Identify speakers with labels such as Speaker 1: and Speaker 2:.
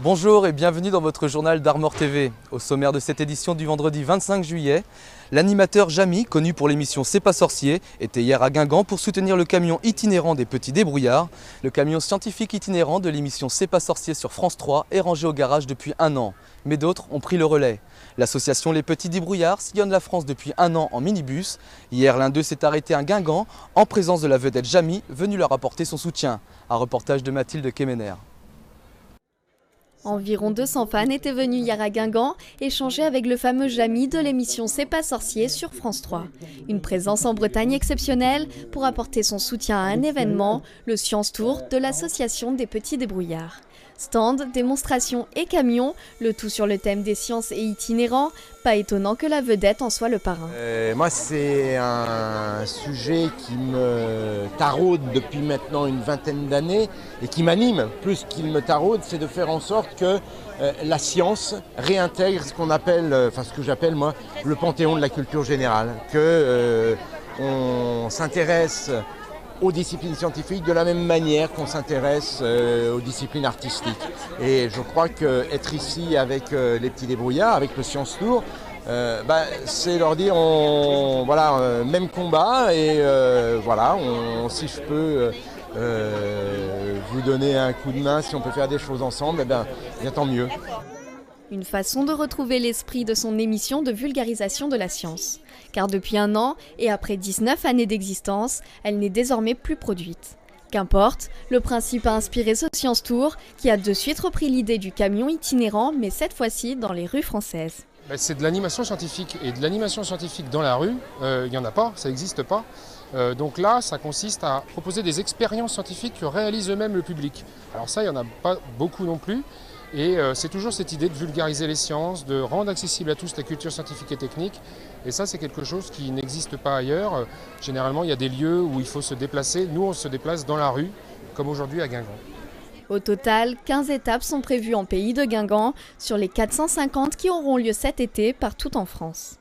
Speaker 1: Bonjour et bienvenue dans votre journal d'Armor TV. Au sommaire de cette édition du vendredi 25 juillet, l'animateur Jamy, connu pour l'émission C'est pas sorcier, était hier à Guingamp pour soutenir le camion itinérant des petits débrouillards. Le camion scientifique itinérant de l'émission C'est pas sorcier sur France 3 est rangé au garage depuis un an, mais d'autres ont pris le relais. L'association Les Petits Débrouillards sillonne la France depuis un an en minibus. Hier, l'un d'eux s'est arrêté à Guingamp en présence de la vedette Jamy, venue leur apporter son soutien. Un reportage de Mathilde Kemener.
Speaker 2: Environ 200 fans étaient venus hier à Guingamp échanger avec le fameux Jamy de l'émission C'est pas sorcier sur France 3. Une présence en Bretagne exceptionnelle pour apporter son soutien à un événement, le Science Tour de l'association des Petits Débrouillards. Stand, démonstrations et camions, le tout sur le thème des sciences et itinérants. Pas étonnant que la vedette en soit le parrain.
Speaker 3: Moi, c'est un sujet qui me taraude depuis maintenant une vingtaine d'années et qui m'anime plus qu'il me taraude, c'est de faire en sorte que la science réintègre ce qu'on appelle, ce que j'appelle moi, le panthéon de la culture générale, que on s'intéresse aux disciplines scientifiques de la même manière qu'on s'intéresse aux disciplines artistiques. Et je crois qu'être ici avec les petits débrouillards, avec le Science Tour, c'est leur dire même combat et si je peux vous donner un coup de main, si on peut faire des choses ensemble, bien tant mieux.
Speaker 2: Une façon de retrouver l'esprit de son émission de vulgarisation de la science. Car depuis un an, et après 19 années d'existence, elle n'est désormais plus produite. Qu'importe, le principe a inspiré ce Science Tour, qui a de suite repris l'idée du camion itinérant, mais cette fois-ci dans les rues françaises.
Speaker 4: C'est de l'animation scientifique, et de l'animation scientifique dans la rue, il n'y en a pas, ça n'existe pas. Donc là, ça consiste à proposer des expériences scientifiques que réalise eux-mêmes le public. Alors ça, il n'y en a pas beaucoup non plus. Et c'est toujours cette idée de vulgariser les sciences, de rendre accessible à tous la culture scientifique et technique. Et ça, c'est quelque chose qui n'existe pas ailleurs. Généralement, il y a des lieux où il faut se déplacer. Nous, on se déplace dans la rue, comme aujourd'hui à Guingamp.
Speaker 2: Au total, 15 étapes sont prévues en pays de Guingamp, sur les 450 qui auront lieu cet été partout en France.